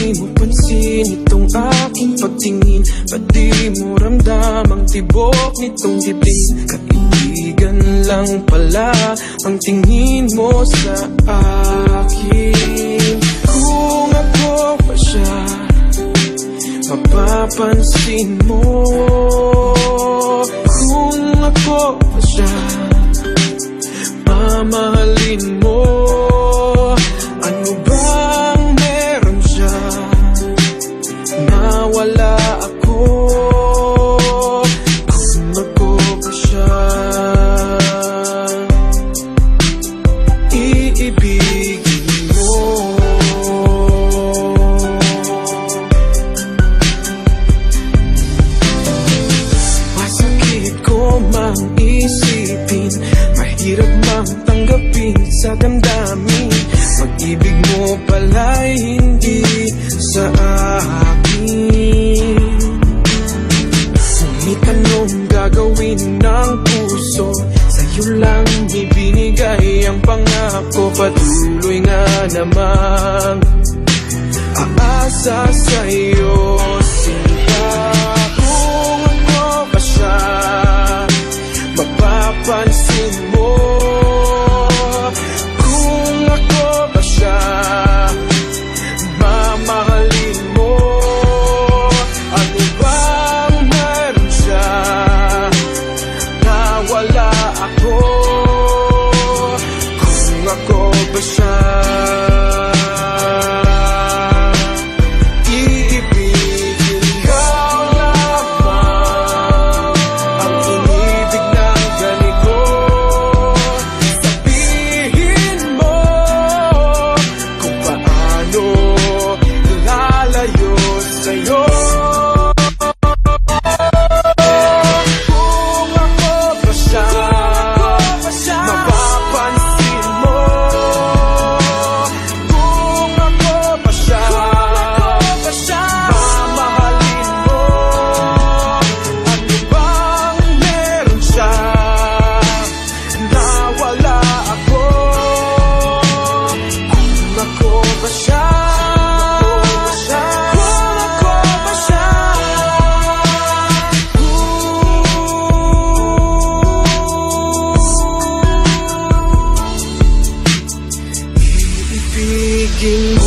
di mo pansin itong aking pagtingin? Ba't di mo ramdam ang tibok nitong dibdib? Kaibigan lang pala ang tingin mo sa akin. Kung ako pa siya, mapapansin mo. Kung ako pa siya, mamahalin mo. Ano bang meron siya na wala ako? Kung ako pa siya, iibigin mo. Masakit ko mang isipin, mahirap mang tanggapin sa damdamin. Pag-ibig mo pala'y hindi sa akin. Ngunit anong gagawin ng puso? Sa'yo lang ibinigay ang pangako. Patuloy nga namang aasa sa'yo, sinta. Kung ako pa siya, mapapansin mo. Kung ako ba siya, mamahalin mo. Ano bang meron siya na wala ako? Kung ako ba siya, iibigin ikaw lamang ang inibig ng ganito. Sabihin mo kung paano lalayo sa'yo. Kung ako ba siya, mapapansin mo. Kung ako ba siya, mamahalin mo. Ano bang meron siya na wala ako? Kung ako ba siya, kung ako ba siya, iibigin